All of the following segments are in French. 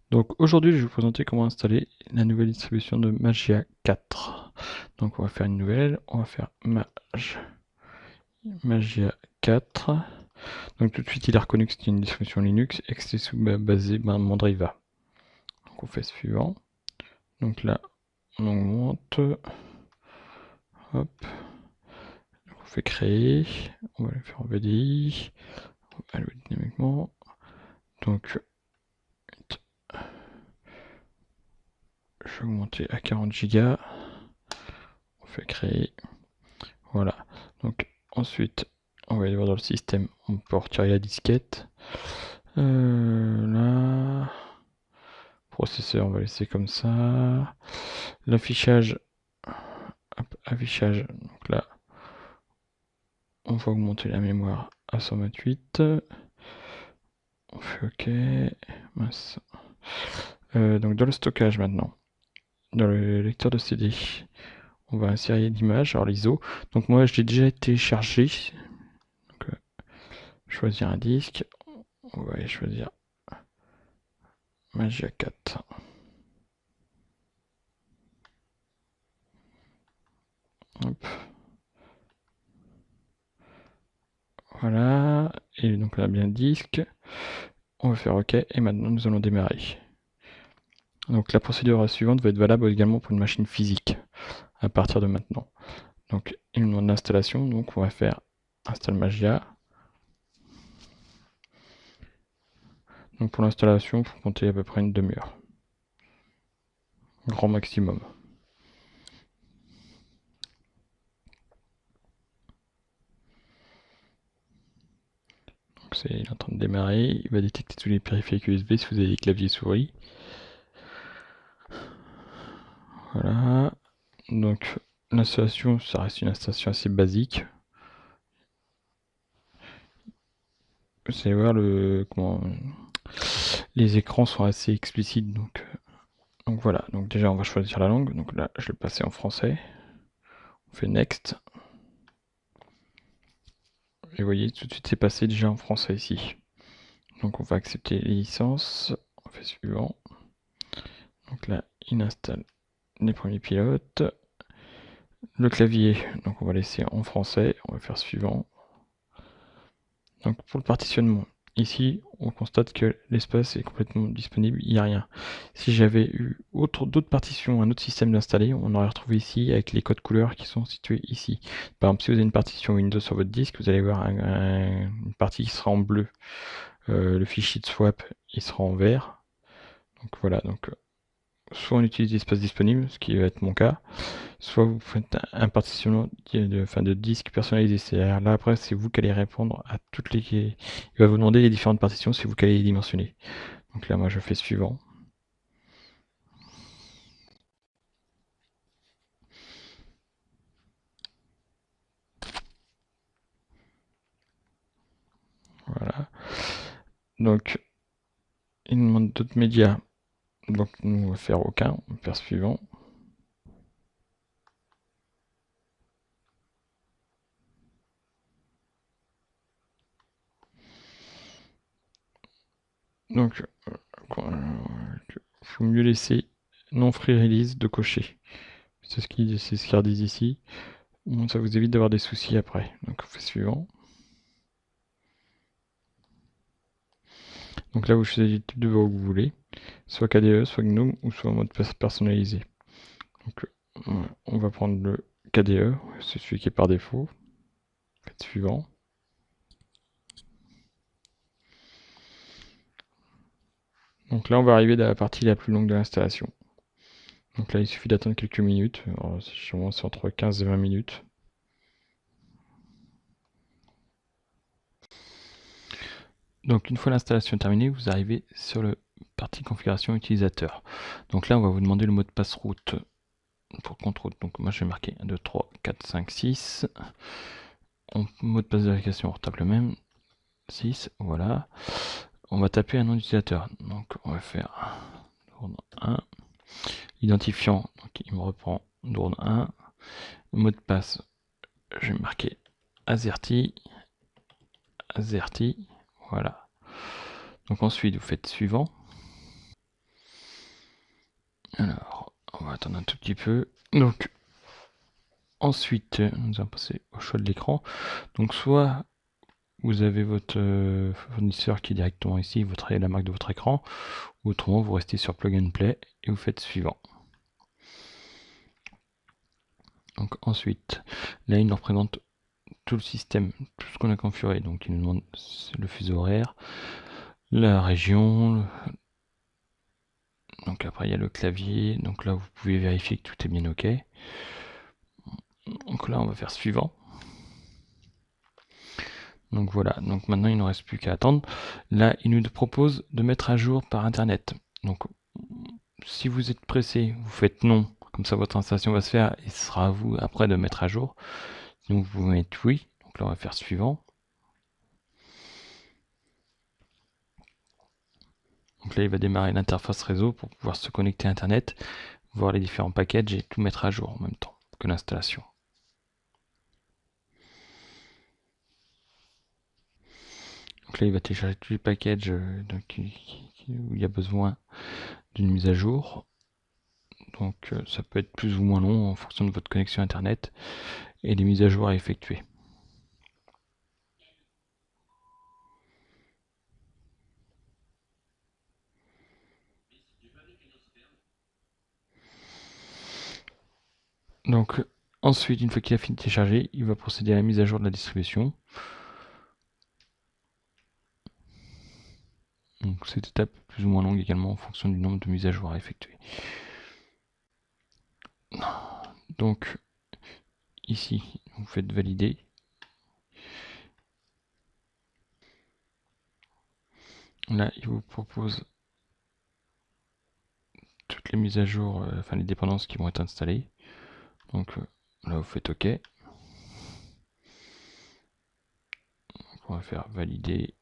Donc aujourd'hui, je vais vous présenter comment installer la nouvelle distribution de Magia 4. Donc on va faire une nouvelle, on va faire Magia 4. Donc tout de suite, il a reconnu que c'était une distribution Linux et que c'était basé Mandriva. Donc on fait suivant. Donc là, on augmente. Hop. Donc on fait créer. On va le faire en VDI. On va le dynamiquement. Donc je vais augmenter à 40 Go. On fait créer. Voilà. Donc ensuite, on va aller voir dans le système. On peut retirer la disquette. Là. Processeur, on va laisser comme ça. L'affichage. Affichage. Donc là, on va augmenter la mémoire à 128. On fait OK. Mince. Donc dans le stockage maintenant. Dans le lecteur de CD. On va insérer l'image, alors l'ISO. Donc moi, je l'ai déjà téléchargé. Donc, choisir un disque. On va aller choisir Magia 4. Hop. Voilà. Et donc là, bien le disque. On va faire OK. Et maintenant, nous allons démarrer. Donc la procédure suivante va être valable également pour une machine physique à partir de maintenant. Donc il nous demande l'installation. Donc on va faire install Magia. Donc pour l'installation, il faut compter à peu près une demi-heure. Grand maximum. Donc il est en train de démarrer. Il va détecter tous les périphériques USB si vous avez des claviers souris. Voilà. Donc l'installation, ça reste une installation assez basique. Vous allez voir les écrans sont assez explicites. Donc voilà. Donc déjà on va choisir la langue. Donc là je vais le passer en français. On fait Next. Et vous voyez, tout de suite c'est passé déjà en français ici. Donc on va accepter les licences. On fait suivant. Donc là, il installe les premiers pilotes. Le clavier, donc on va laisser en français. On va faire suivant. Donc pour le partitionnement, ici on constate que l'espace est complètement disponible, il n'y a rien. Si j'avais eu d'autres partitions, un autre système d'installer, on aurait retrouvé ici avec les codes couleurs qui sont situés ici. Par exemple, si vous avez une partition Windows sur votre disque, vous allez voir une partie qui sera en bleu. Le fichier de swap, il sera en vert. Donc voilà, donc soit on utilise l'espace disponible, ce qui va être mon cas, soit vous faites un partitionnement de disque personnalisé. C'est-à-dire là après, c'est vous qui allez répondre à toutes les. Il va vous demander les différentes partitions, c'est vous qui allez les dimensionner. Donc là, moi, je fais suivant. Voilà. Donc, il nous demande d'autres médias. Donc, nous, on va faire aucun. On va faire suivant. Donc, il faut mieux laisser non free release de cocher. C'est ce qu'ils redisent ici. Bon, ça vous évite d'avoir des soucis après. Donc, on fait suivant. Donc là, vous choisissez le type de voix que vous voulez, soit KDE, soit GNOME, ou soit en mode personnalisé. Donc on va prendre le KDE, c'est celui qui est par défaut. Faites suivant. Donc là, on va arriver à la partie la plus longue de l'installation. Donc là, il suffit d'attendre quelques minutes. Sûrement c'est entre 15 et 20 minutes. Donc une fois l'installation terminée, vous arrivez sur le partie configuration utilisateur. Donc là, on va vous demander le mot de passe route pour compte route. Donc moi, je vais marquer 1, 2, 3, 4, 5, 6. Mot de passe de vérification, on retape le même. 6, voilà. On va taper un nom d'utilisateur. Donc on va faire drone 1. Identifiant, donc il me reprend drone 1. Mot de passe, je vais marquer Azerty. Azerty, voilà. Donc ensuite vous faites suivant. Alors, on va attendre un tout petit peu. Donc, ensuite, nous allons passer au choix de l'écran. Donc, soit vous avez votre fournisseur qui est directement ici, vous travaillez la marque de votre écran, ou autrement, vous restez sur Plug and Play et vous faites suivant. Donc, ensuite, là, il nous représente tout le système, tout ce qu'on a configuré. Donc, il nous demande le fuseau horaire, la région. Donc, après, il y a le clavier. Donc, là, vous pouvez vérifier que tout est bien OK. Donc, là, on va faire suivant. Donc voilà, donc maintenant il ne nous reste plus qu'à attendre. Là, il nous propose de mettre à jour par internet. Donc si vous êtes pressé, vous faites non, comme ça votre installation va se faire et ce sera à vous après de mettre à jour. Donc vous mettez oui, donc là on va faire suivant. Donc là il va démarrer l'interface réseau pour pouvoir se connecter à internet, voir les différents packages et tout mettre à jour en même temps que l'installation. Donc là il va télécharger tous les packages où il y a besoin d'une mise à jour. Donc ça peut être plus ou moins long en fonction de votre connexion internet et des mises à jour à effectuer. Donc ensuite, une fois qu'il a fini de télécharger, il va procéder à la mise à jour de la distribution. Donc cette étape est plus ou moins longue également en fonction du nombre de mises à jour à effectuer. Donc ici, vous faites valider. Là, il vous propose toutes les mises à jour, enfin les dépendances qui vont être installées. Donc là, vous faites OK. Donc, on va faire valider.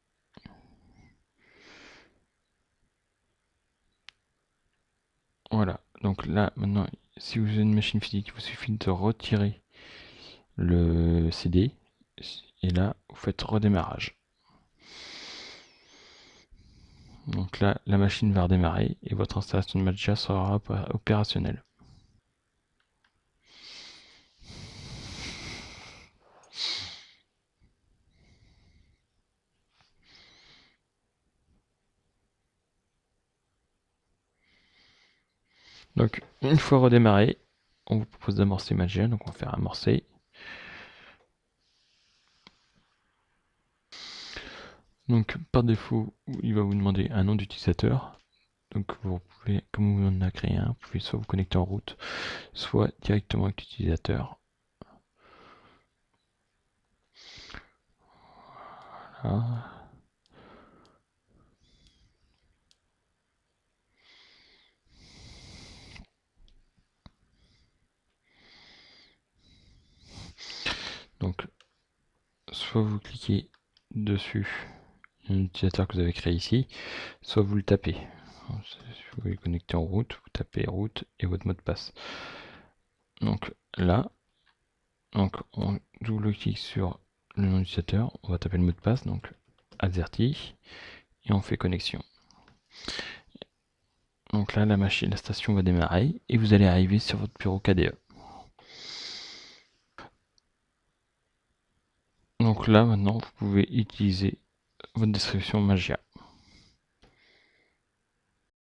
Voilà. Donc là, maintenant, si vous avez une machine physique, il vous suffit de retirer le CD. Et là, vous faites redémarrage. Donc là, la machine va redémarrer et votre installation de Magia sera opérationnelle. Donc, une fois redémarré, on vous propose d'amorcer Magia. Donc, on va faire amorcer. Donc, par défaut, il va vous demander un nom d'utilisateur. Donc, vous pouvez, comme vous en avez créé un, vous pouvez soit vous connecter en route, soit directement avec l'utilisateur. Voilà. Donc, soit vous cliquez dessus un utilisateur que vous avez créé ici, soit vous le tapez. Si vous voulez connecter en route, vous tapez route et votre mot de passe. Donc là, donc on double-clique sur le nom d'utilisateur, on va taper le mot de passe, donc AZERTY, et on fait connexion. Donc là, la station va démarrer et vous allez arriver sur votre bureau KDE. Donc là, maintenant, vous pouvez utiliser votre distribution Magia.